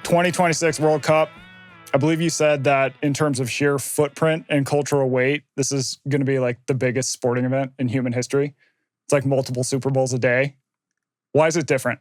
2026 World Cup. I believe you said that in terms of sheer footprint and cultural weight, this is going to be like the biggest sporting event in human history. It's like multiple Super Bowls a day. Why is it different?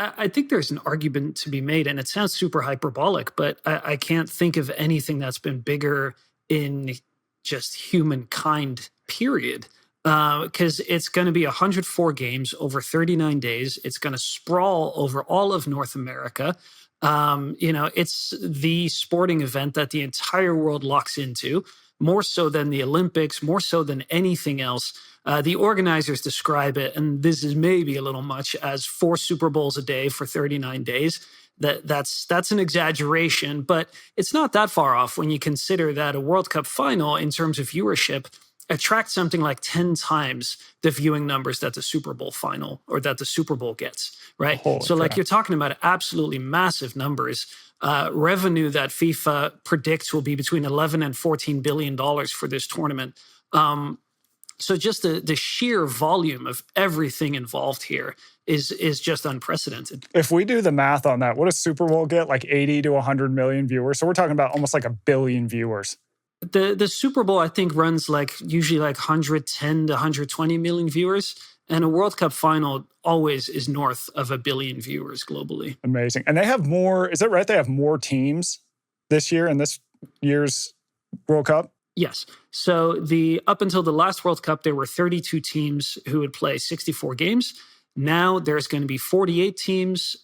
I think there's an argument to be made, and it sounds super hyperbolic, but I can't think of anything that's been bigger in just humankind, period. Because it's going to be 104 games over 39 days. It's going to sprawl over all of North America. It's the sporting event that the entire world locks into, more so than the Olympics, more so than anything else. The organizers describe it, and this is maybe a little much, as 4 Super Bowls a day for 39 days. That's an exaggeration, but it's not that far off when you consider that a World Cup final, in terms of viewership, attracts something like 10 times the viewing numbers that the Super Bowl final or that the Super Bowl gets, right? You're talking about absolutely massive numbers. Revenue that FIFA predicts will be between 11 and $14 billion for this tournament. So just the sheer volume of everything involved here is just unprecedented. If we do the math on that, what does Super Bowl get? Like 80 to 100 million viewers. So we're talking about almost like a billion viewers. The Super Bowl, I think, runs usually 110 to 120 million viewers. And a World Cup final always is north of a billion viewers globally. Amazing. And they have more, is that right? They have more teams this year in this year's World Cup? Yes. So up until the last World Cup, there were 32 teams who would play 64 games. Now there's going to be 48 teams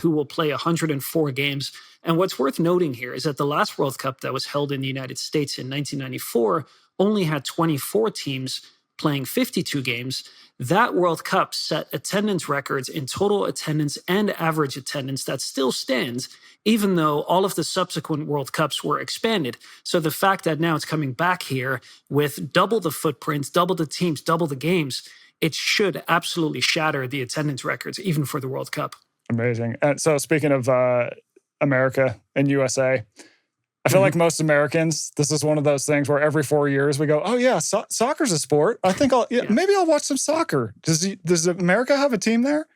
who will play 104 games. And what's worth noting here is that the last World Cup that was held in the United States in 1994 only had 24 teams playing 52 games. That World Cup set attendance records in total attendance and average attendance that still stands, even though all of the subsequent World Cups were expanded. So the fact that now it's coming back here with double the footprints, double the teams, double the games, it should absolutely shatter the attendance records, even for the World Cup. Amazing. And so speaking of America and USA, I feel like most Americans, this is one of those things where every 4 years we go, oh yeah, soccer's a sport. I think maybe I'll watch some soccer. Does America have a team there?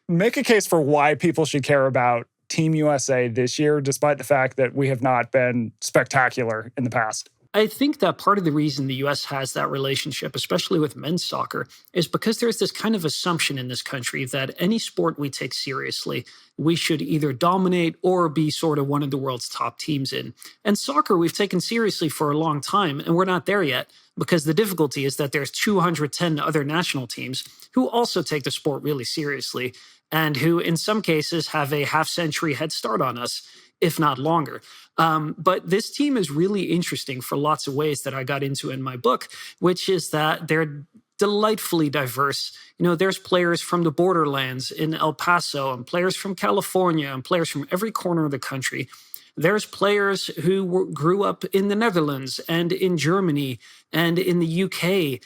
Make a case for why people should care about Team USA this year, despite the fact that we have not been spectacular in the past. I think that part of the reason the U.S. has that relationship, especially with men's soccer, is because there's this kind of assumption in this country that any sport we take seriously, we should either dominate or be sort of one of the world's top teams in. And soccer we've taken seriously for a long time, and we're not there yet, because the difficulty is that there's 210 other national teams who also take the sport really seriously, and who in some cases have a half-century head start on us, if not longer. But this team is really interesting for lots of ways that I got into in my book, which is that they're delightfully diverse. There's players from the borderlands in El Paso, and players from California, and players from every corner of the country. There's players who grew up in the Netherlands and in Germany and in the UK.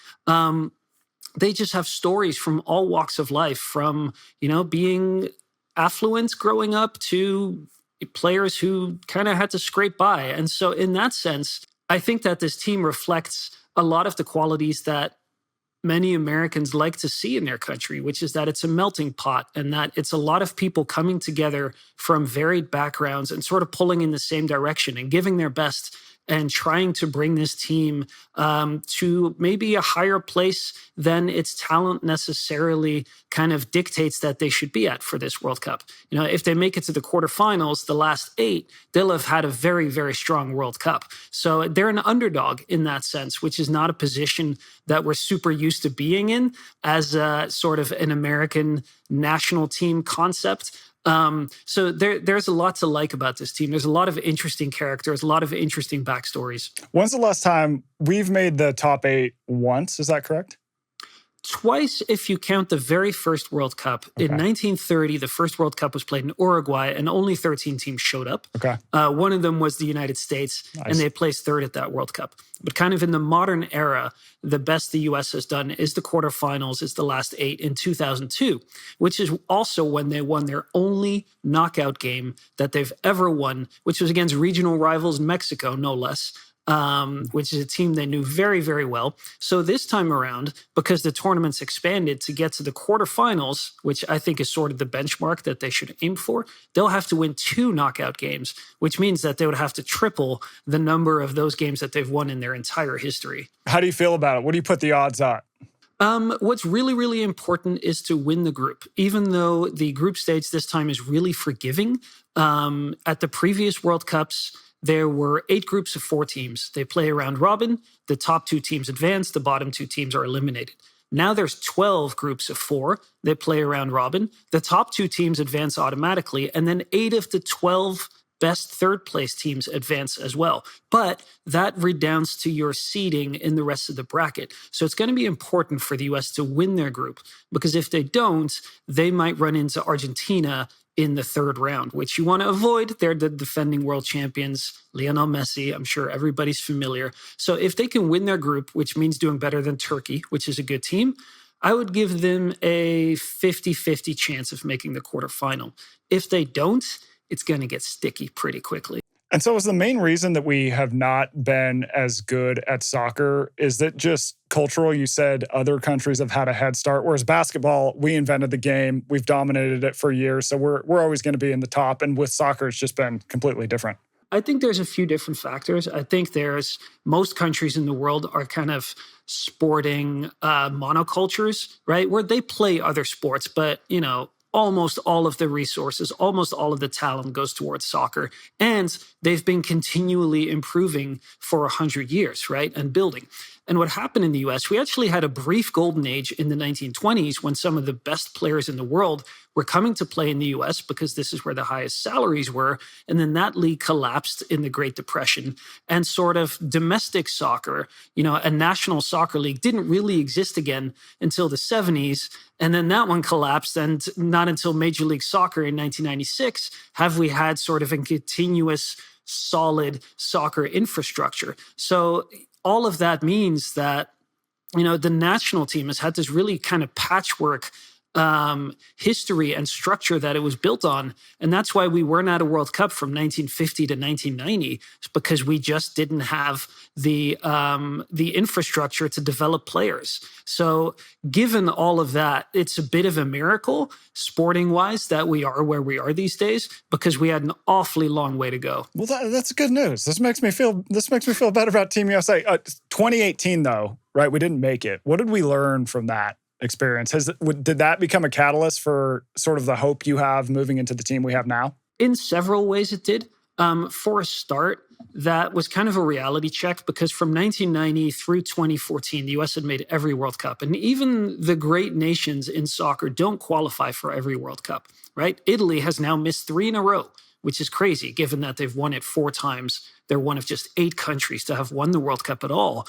They just have stories from all walks of life, from, being affluent growing up to players who kind of had to scrape by. And so in that sense, I think that this team reflects a lot of the qualities that many Americans like to see in their country, which is that it's a melting pot and that it's a lot of people coming together from varied backgrounds and sort of pulling in the same direction and giving their best and trying to bring this team to maybe a higher place than its talent necessarily kind of dictates that they should be at for this World Cup. If they make it to the quarterfinals, the last 8, they'll have had a very, very strong World Cup. So they're an underdog in that sense, which is not a position that we're super used to being in as a sort of an American national team concept. So there's a lot to like about this team. There's a lot of interesting characters, a lot of interesting backstories. When's the last time we've made the top 8 once? Is that correct? Twice, if you count the very first World Cup. Okay. In 1930, the first World Cup was played in Uruguay, and only 13 teams showed up. Okay. One of them was the United States, nice. And they placed 3rd at that World Cup. But kind of in the modern era, the best the U.S. has done is the quarterfinals, is the last 8 in 2002, which is also when they won their only knockout game that they've ever won, which was against regional rivals Mexico, no less. which is a team they knew very, very well. So this time around, because the tournament's expanded to get to the quarterfinals, which I think is sort of the benchmark that they should aim for, they'll have to win 2 knockout games, which means that they would have to triple the number of those games that they've won in their entire history. How do you feel about it? What do you put the odds at? What's really, really important is to win the group, even though the group stage this time is really forgiving. At the previous World Cups, there were 8 groups of 4 teams. They play a round robin. The top 2 teams advance. The bottom 2 teams are eliminated. Now there's 12 groups of 4. They play a round robin. The top 2 teams advance automatically, and then 8 of the 12 best third place teams advance as well. But that redounds to your seeding in the rest of the bracket. So it's going to be important for the US to win their group, because if they don't, they might run into Argentina in the 3rd round, which you want to avoid. They're the defending world champions, Lionel Messi. I'm sure everybody's familiar. So if they can win their group, which means doing better than Turkey, which is a good team, I would give them a 50-50 chance of making the quarterfinal. If they don't, it's going to get sticky pretty quickly. And so is the main reason that we have not been as good at soccer, is that just cultural? You said other countries have had a head start, whereas basketball, we invented the game. We've dominated it for years. So we're always going to be in the top. And with soccer, it's just been completely different. I think there's a few different factors. I think most countries in the world are kind of sporting monocultures, right? Where they play other sports, but, almost all of the resources, almost all of the talent goes towards soccer. And they've been continually improving for 100 years, right? And building. And what happened in the US, we actually had a brief golden age in the 1920s when some of the best players in the world were coming to play in the US because this is where the highest salaries were. And then that league collapsed in the Great Depression. And sort of domestic soccer, a national soccer league didn't really exist again until the 70s. And then that one collapsed. And not until Major League Soccer in 1996 have we had sort of a continuous, solid soccer infrastructure. So all of that means that, the national team has had this really kind of patchwork history and structure that it was built on. And that's why we weren't at a World Cup from 1950 to 1990, because we just didn't have the infrastructure to develop players. So given all of that, it's a bit of a miracle, sporting-wise, that we are where we are these days, because we had an awfully long way to go. Well, that's good news. This makes me feel better about Team USA. 2018, though, right? We didn't make it. What did we learn from that experience? Did that become a catalyst for sort of the hope you have moving into the team we have now? In several ways it did. For a start, that was kind of a reality check, because from 1990 through 2014, the US had made every World Cup. And even the great nations in soccer don't qualify for every World Cup, right? Italy has now missed 3 in a row, which is crazy given that they've won it 4 times. They're one of just 8 countries to have won the World Cup at all.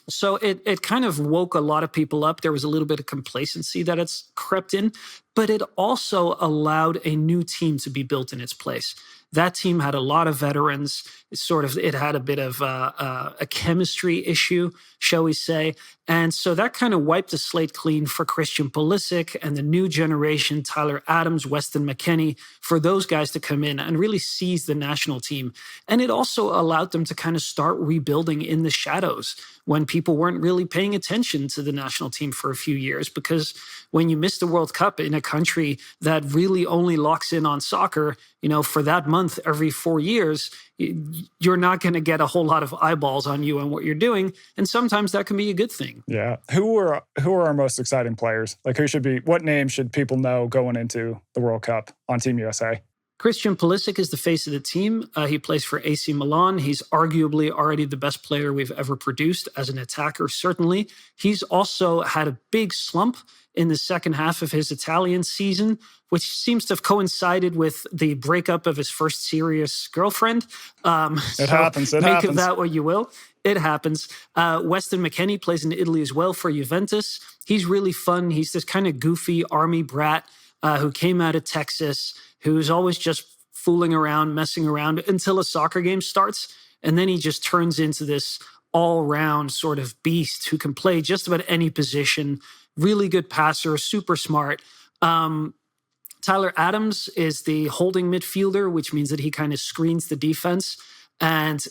So it kind of woke a lot of people up. There was a little bit of complacency that it's crept in, but it also allowed a new team to be built in its place. That team had a lot of veterans. It had a bit of a chemistry issue, shall we say. And so that kind of wiped the slate clean for Christian Pulisic and the new generation, Tyler Adams, Weston McKennie, for those guys to come in and really seize the national team. And it also allowed them to kind of start rebuilding in the shadows when people weren't really paying attention to the national team for a few years. Because when you miss the World Cup in a country that really only locks in on soccer, for that month every 4 years, you're not going to get a whole lot of eyeballs on you and what you're doing. And sometimes that can be a good thing. Yeah. Who are our most exciting players? Like, what name should people know going into the World Cup on Team USA? Christian Pulisic is the face of the team. He plays for AC Milan. He's arguably already the best player we've ever produced as an attacker, certainly. He's also had a big slump in the second half of his Italian season, which seems to have coincided with the breakup of his first serious girlfriend. It happens. Make of that what you will. It happens. Weston McKennie plays in Italy as well for Juventus. He's really fun. He's this kind of goofy army brat who came out of Texas, who's always just fooling around, messing around until a soccer game starts. And then he just turns into this all-round sort of beast who can play just about any position. Really good passer, super smart. Tyler Adams is the holding midfielder, which means that he kind of screens the defense. And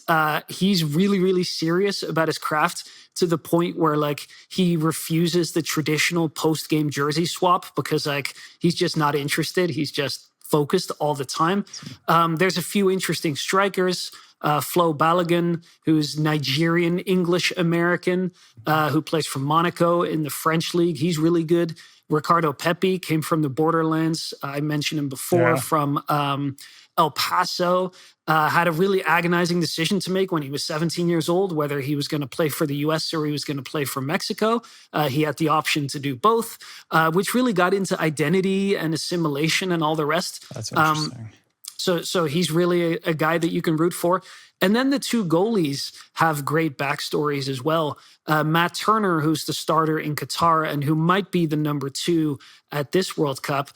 he's really, really serious about his craft to the point where like he refuses the traditional post-game jersey swap because like he's just not interested. He's just focused all the time. There's a few interesting strikers. Flo Balogun, who's Nigerian English American, who plays for Monaco in the French league. He's really good. Ricardo Pepi came from the borderlands. I mentioned him before, from El Paso. Had a really agonizing decision to make when he was 17 years old, whether he was going to play for the US or he was going to play for Mexico. He had the option to do both, which really got into identity and assimilation and all the rest. That's interesting. So he's really a guy that you can root for. And then the two goalies have great backstories as well. Matt Turner, who's the starter in Qatar and who might be the number 2 at this World Cup,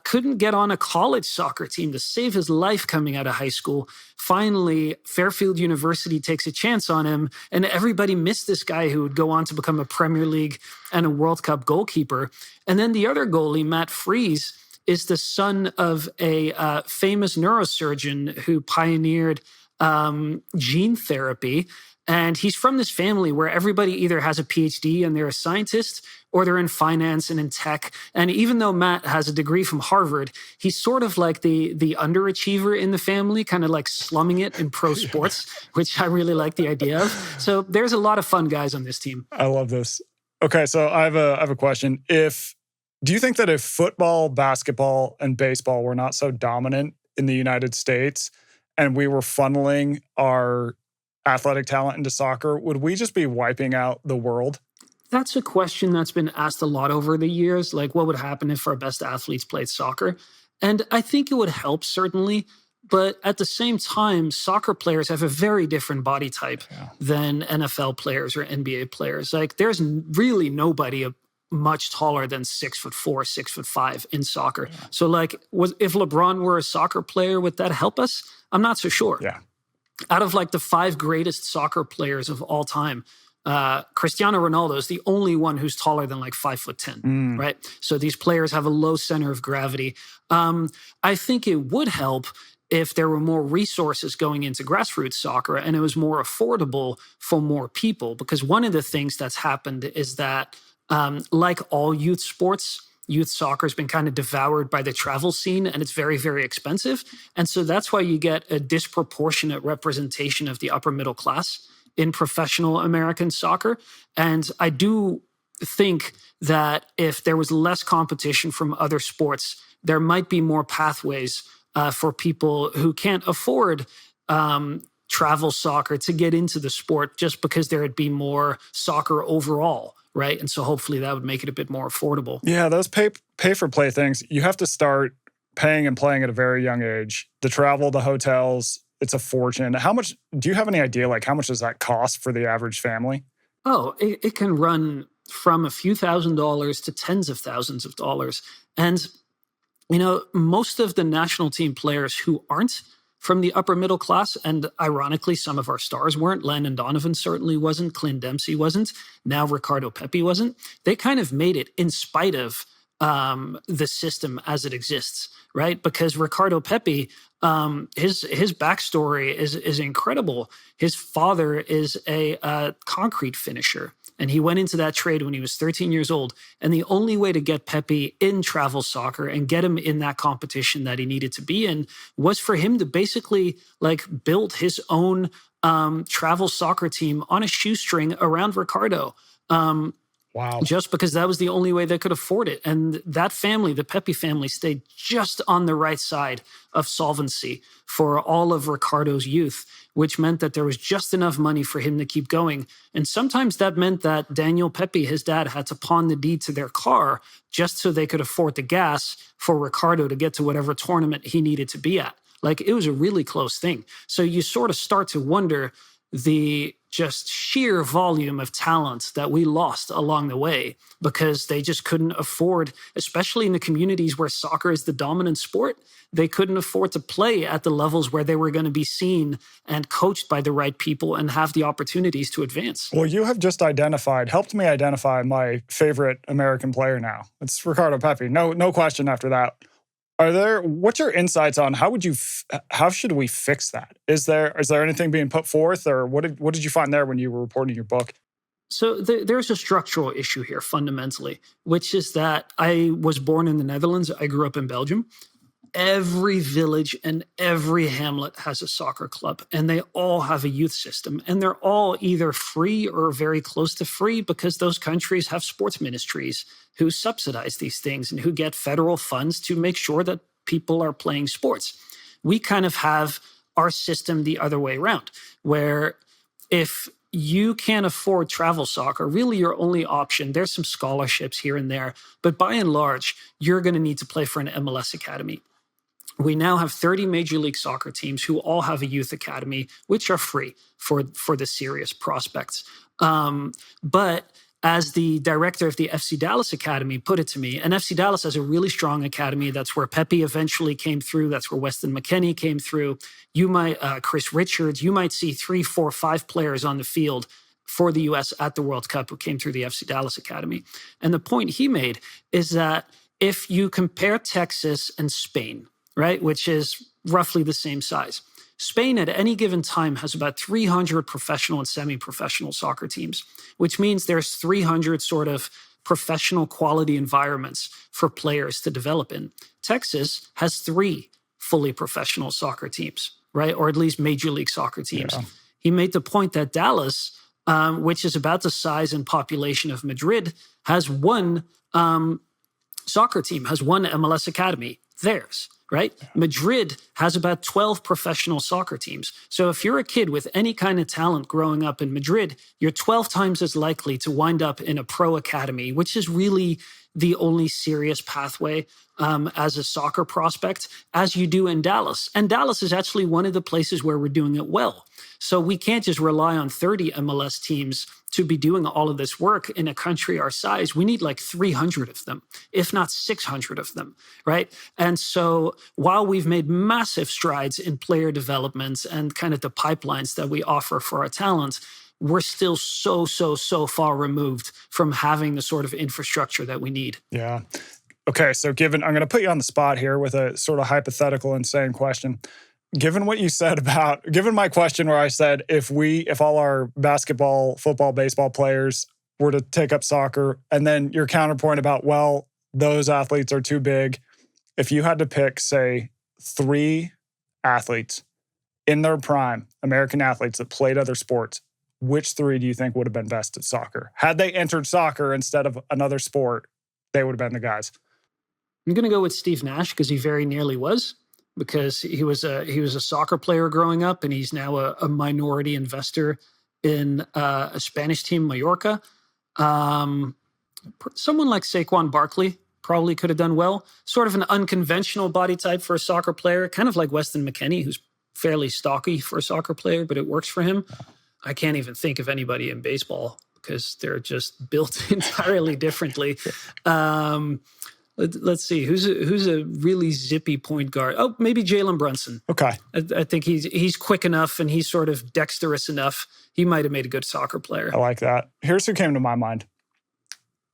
couldn't get on a college soccer team to save his life coming out of high school. Finally, Fairfield University takes a chance on him, and everybody missed this guy who would go on to become a Premier League and a World Cup goalkeeper. And then the other goalie, Matt Fries, is the son of a famous neurosurgeon who pioneered gene therapy. And he's from this family where everybody either has a PhD and they're a scientist, or they're in finance and in tech. And even though Matt has a degree from Harvard, he's sort of like the underachiever in the family, kind of like slumming it in pro sports, which I really like the idea of. So there's a lot of fun guys on this team. I love this. Okay, so I have a question. Do you think that if football, basketball, and baseball were not so dominant in the United States and we were funneling our athletic talent into soccer, would we just be wiping out the world? That's a question that's been asked a lot over the years. Like, what would happen if our best athletes played soccer? And I think it would help, certainly. But at the same time, soccer players have a very different body type than NFL players or NBA players. Like, there's really nobody much taller than 6'4", 6'5" in soccer. Yeah. So like, if LeBron were a soccer player, would that help us? I'm not so sure. Yeah. Out of like the 5 greatest soccer players of all time, Cristiano Ronaldo is the only one who's taller than like 5'10", right? So these players have a low center of gravity. I think it would help if there were more resources going into grassroots soccer and it was more affordable for more people. Because one of the things that's happened is that like all youth sports, youth soccer has been kind of devoured by the travel scene, and it's very, very expensive. And so that's why you get a disproportionate representation of the upper middle class in professional American soccer. And I do think that if there was less competition from other sports, there might be more pathways for people who can't afford travel soccer to get into the sport, just because there would be more soccer overall. Right. And so hopefully that would make it a bit more affordable. Yeah, those pay for play things, you have to start paying and playing at a very young age. The travel, the hotels, it's a fortune. How much, do you have any idea, like how much does that cost for the average family? Oh, it can run from a few $1,000s to tens of thousands of dollars. And, you know, most of the national team players who aren't from the upper middle class, and ironically, some of our stars weren't. Landon Donovan certainly wasn't. Clint Dempsey wasn't. Now Ricardo Pepi wasn't. They kind of made it in spite of the system as it exists, right? Because Ricardo Pepi, his backstory is incredible. His father is a concrete finisher, and he went into that trade when he was 13 years old. And the only way to get Pepi in travel soccer and get him in that competition that he needed to be in was for him to basically like build his own travel soccer team on a shoestring around Ricardo. Wow. Just because that was the only way they could afford it. And that family, the Pepi family, stayed just on the right side of solvency for all of Ricardo's youth, which meant that there was just enough money for him to keep going. And sometimes that meant that Daniel Pepi, his dad, had to pawn the deed to their car just so they could afford the gas for Ricardo to get to whatever tournament he needed to be at. Like, it was a really close thing. So you sort of start to wonder the just sheer volume of talent that we lost along the way because they just couldn't afford, especially in the communities where soccer is the dominant sport, they couldn't afford to play at the levels where they were going to be seen and coached by the right people and have the opportunities to advance. Well, you have just helped me identify my favorite American player now. It's Ricardo Pepi. No question after that. What's your insights on how should we fix that? Is there anything being put forth, or what did you find there when you were reporting your book? So there's a structural issue here fundamentally, which is that I was born in the Netherlands. I grew up in Belgium. Every village and every hamlet has a soccer club, and they all have a youth system, and they're all either free or very close to free because those countries have sports ministries who subsidize these things and who get federal funds to make sure that people are playing sports. We kind of have our system the other way around, where if you can't afford travel soccer, really your only option, there's some scholarships here and there, but by and large, you're going to need to play for an MLS academy. We now have 30 Major League Soccer teams who all have a youth academy, which are free for the serious prospects. But as the director of the FC Dallas Academy put it to me, and FC Dallas has a really strong academy. That's where Pepi eventually came through. That's where Weston McKennie came through. You might, Chris Richards, you might see 3, 4, 5 players on the field for the U.S. at the World Cup who came through the FC Dallas Academy. And the point he made is that if you compare Texas and Spain, right, which is roughly the same size. Spain at any given time has about 300 professional and semi-professional soccer teams, which means there's 300 sort of professional quality environments for players to develop in. Texas has 3 fully professional soccer teams, right, or at least Major League Soccer teams. Yeah. He made the point that Dallas, which is about the size and population of Madrid, has one soccer team, has one MLS academy, theirs. Right? Madrid has about 12 professional soccer teams. So if you're a kid with any kind of talent growing up in Madrid, you're 12 times as likely to wind up in a pro academy, which is really the only serious pathway as a soccer prospect, as you do in Dallas. And Dallas is actually one of the places where we're doing it well. So we can't just rely on 30 MLS teams to be doing all of this work in a country our size. We need like 300 of them, if not 600 of them, right? And so while we've made massive strides in player development and kind of the pipelines that we offer for our talent, we're still so far removed from having the sort of infrastructure that we need. Yeah. Okay, so I'm going to put you on the spot here with a sort of hypothetical, insane question. Given what you said given my question where I said, if all our basketball, football, baseball players were to take up soccer, and then your counterpoint about, well, those athletes are too big. If you had to pick, say, 3 athletes in their prime, American athletes that played other sports, which 3 do you think would have been best at soccer? Had they entered soccer instead of another sport, they would have been the guys. I'm going to go with Steve Nash because he very nearly was. Because he was a soccer player growing up, and he's now a minority investor in a Spanish team, Mallorca. Someone like Saquon Barkley probably could have done well. Sort of an unconventional body type for a soccer player, kind of like Weston McKennie, who's fairly stocky for a soccer player, but it works for him. I can't even think of anybody in baseball because they're just built entirely differently. Let's see. Who's a really zippy point guard? Oh, maybe Jalen Brunson. Okay. I think he's quick enough and he's sort of dexterous enough. He might have made a good soccer player. I like that. Here's who came to my mind.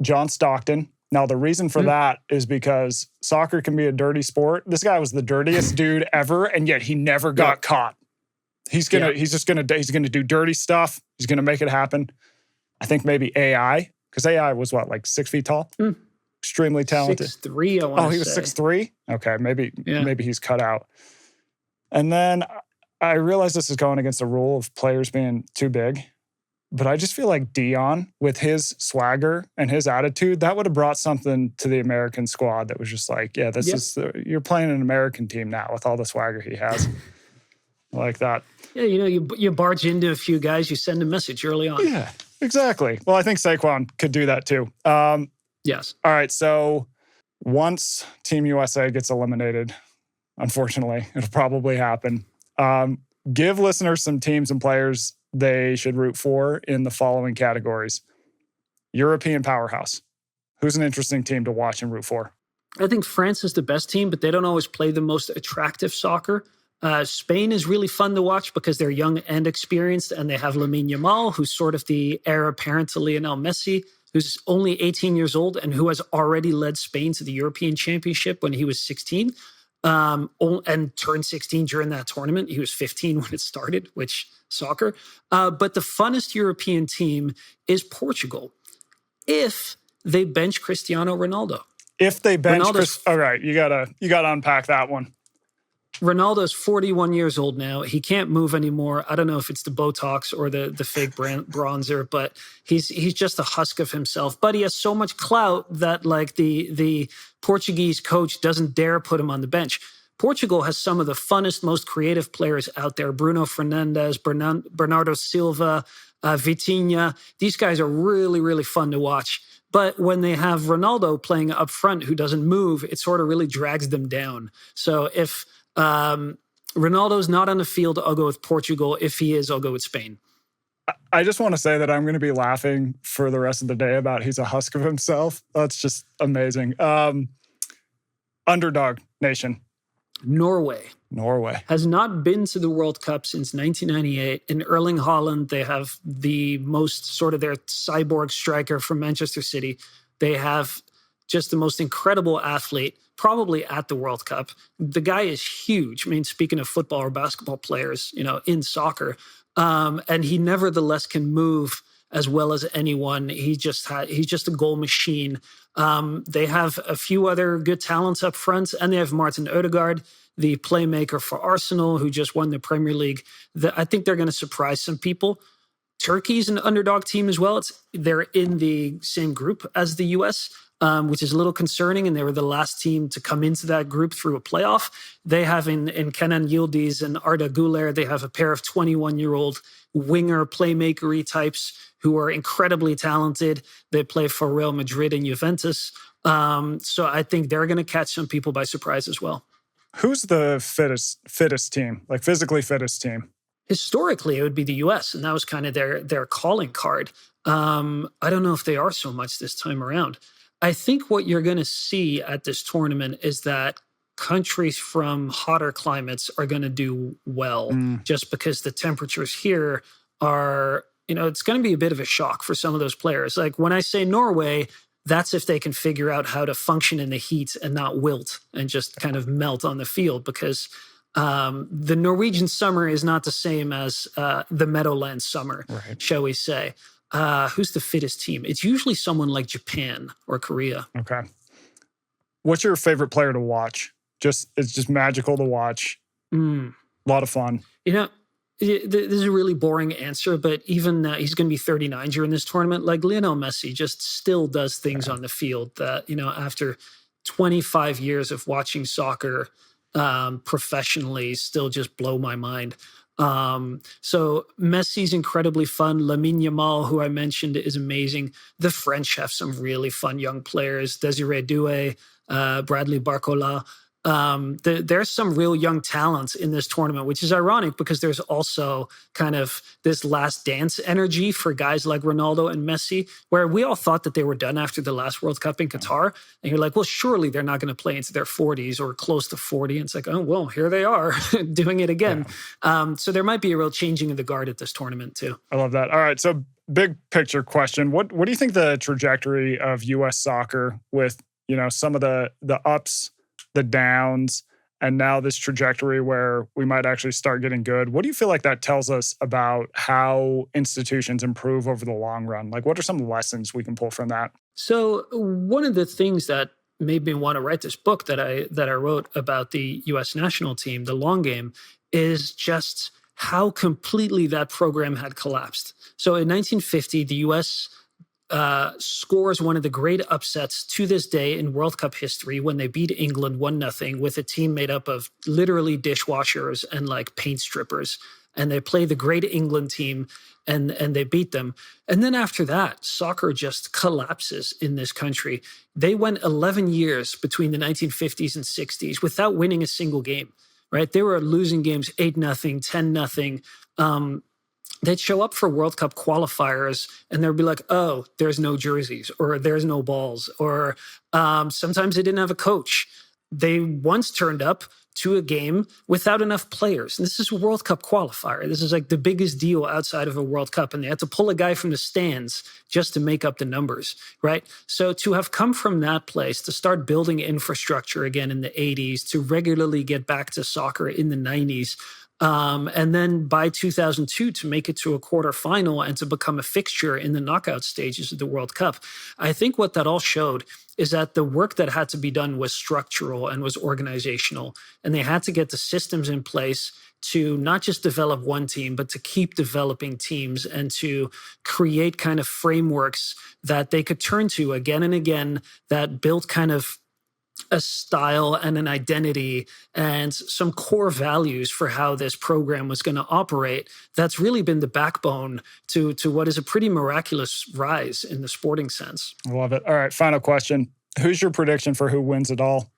John Stockton. Now, the reason for that is because soccer can be a dirty sport. This guy was the dirtiest dude ever, and yet he never got caught. He's gonna do dirty stuff. He's gonna make it happen. I think maybe AI, because AI was what, like 6 feet tall? Extremely talented. 6'3", I want to say. Oh, he was 6'3"? Okay, maybe he's cut out. And then I realize this is going against the rule of players being too big, but I just feel like Dion, with his swagger and his attitude, that would have brought something to the American squad that was just like, you're playing an American team now with all the swagger he has. I like that. Yeah, you barge into a few guys, you send a message early on. Yeah, exactly. Well, I think Saquon could do that too. Yes. All right, so once Team USA gets eliminated, unfortunately, it'll probably happen. Give listeners some teams and players they should root for in the following categories. European powerhouse. Who's an interesting team to watch and root for? I think France is the best team, but they don't always play the most attractive soccer. Spain is really fun to watch because they're young and experienced, and they have Lamine Yamal, who's sort of the heir apparent to Lionel Messi, who's only 18 years old and who has already led Spain to the European Championship when he was 16. and turned 16 during that tournament. He was 15 when it started, which soccer. But the funnest European team is Portugal if they bench Cristiano Ronaldo. If they bench all right, you gotta unpack that one. Ronaldo's 41 years old now. He can't move anymore. I don't know if it's the Botox or the fake bronzer, but he's just a husk of himself. But he has so much clout that like the Portuguese coach doesn't dare put him on the bench. Portugal has some of the funnest, most creative players out there. Bruno Fernandes, Bernardo Silva, Vitinha. These guys are really, really fun to watch. But when they have Ronaldo playing up front who doesn't move, it sort of really drags them down. So if Ronaldo's not on the field, I'll go with Portugal. If he is, I'll go with Spain. I just want to say that I'm going to be laughing for the rest of the day about he's a husk of himself. That's just amazing. Underdog nation. Norway has not been to the World Cup since 1998. In Erling Haaland, they have the most sort of their cyborg striker from Manchester City. They have just the most incredible athlete, probably at the World Cup. The guy is huge. I mean, speaking of football or basketball players, in soccer, and he nevertheless can move as well as anyone. He's just a goal machine. They have a few other good talents up front, and they have Martin Ødegaard, the playmaker for Arsenal, who just won the Premier League. I think they're going to surprise some people. Turkey's an underdog team as well. They're in the same group as the U.S., which is a little concerning, and they were the last team to come into that group through a playoff. They have in Kenan Yildiz and Arda Güler, they have a pair of 21-year-old winger playmaker-y types who are incredibly talented. They play for Real Madrid and Juventus. So I think they're going to catch some people by surprise as well. Who's the fittest team, like physically fittest team? Historically, it would be the U.S., and that was kind of their calling card. I don't know if they are so much this time around. I think what you're going to see at this tournament is that countries from hotter climates are going to do well just because the temperatures here are, it's going to be a bit of a shock for some of those players. Like when I say Norway, that's if they can figure out how to function in the heat and not wilt and just kind of melt on the field, because the Norwegian summer is not the same as the Meadowlands summer, right, shall we say. Who's the fittest team? It's usually someone like Japan or Korea. Okay. What's your favorite player to watch? It's just magical to watch. A lot of fun. This is a really boring answer, but even he's going to be 39 during this tournament. Like Lionel Messi just still does things on the field that, after 25 years of watching soccer professionally, still just blow my mind. So Messi's incredibly fun. Lamine Yamal, who I mentioned, is amazing. The French have some really fun young players. Désiré Doué, Bradley Barcola. There's some real young talents in this tournament, which is ironic because there's also kind of this last dance energy for guys like Ronaldo and Messi, where we all thought that they were done after the last World Cup in Qatar. And you're like, well, surely they're not going to play into their 40s or close to 40. And it's like, oh, well, here they are doing it again. Yeah. So there might be a real changing of the guard at this tournament too. I love that. All right. So big picture question. What do you think the trajectory of U.S. soccer with, some of the ups, the downs, and now this trajectory where we might actually start getting good. What do you feel like that tells us about how institutions improve over the long run? Like, what are some lessons we can pull from that? So one of the things that made me want to write this book that I wrote about the U.S. national team, the long game, is just how completely that program had collapsed. So in 1950, the U.S. Scores one of the great upsets to this day in World Cup history when they beat England 1-0 with a team made up of literally dishwashers and like paint strippers. And they play the great England team and they beat them. And then after that, soccer just collapses in this country. They went 11 years between the 1950s and 60s without winning a single game, right? They were losing games 8-0, 10-0. They'd show up for World Cup qualifiers and they'd be like, oh, there's no jerseys or there's no balls. Or sometimes they didn't have a coach. They once turned up to a game without enough players. And this is a World Cup qualifier. This is like the biggest deal outside of a World Cup. And they had to pull a guy from the stands just to make up the numbers, right? So to have come from that place, to start building infrastructure again in the 80s, to regularly get back to soccer in the 90s, and then by 2002 to make it to a quarterfinal and to become a fixture in the knockout stages of the World Cup. I think what that all showed is that the work that had to be done was structural and was organizational. And they had to get the systems in place to not just develop one team, but to keep developing teams and to create kind of frameworks that they could turn to again and again that built kind of a style and an identity and some core values for how this program was going to operate. That's really been the backbone to what is a pretty miraculous rise in the sporting sense. I love it. All right, final question. Who's your prediction for who wins it all?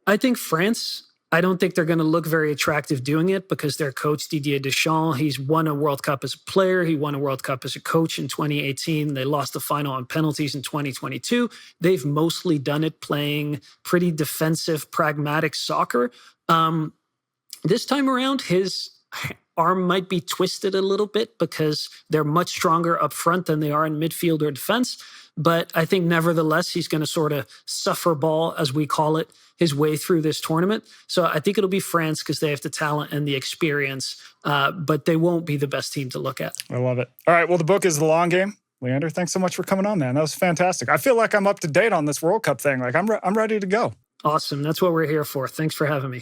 I think France. I don't think they're going to look very attractive doing it because their coach, Didier Deschamps, he's won a World Cup as a player. He won a World Cup as a coach in 2018. They lost the final on penalties in 2022. They've mostly done it playing pretty defensive, pragmatic soccer. This time around, his arm might be twisted a little bit because they're much stronger up front than they are in midfield or defense. But I think nevertheless, he's going to sort of suffer ball, as we call it, his way through this tournament. So I think it'll be France because they have the talent and the experience, but they won't be the best team to look at. I love it. All right. Well, the book is The Long Game. Leander, thanks so much for coming on, man. That was fantastic. I feel like I'm up to date on this World Cup thing. Like I'm ready to go. Awesome. That's what we're here for. Thanks for having me.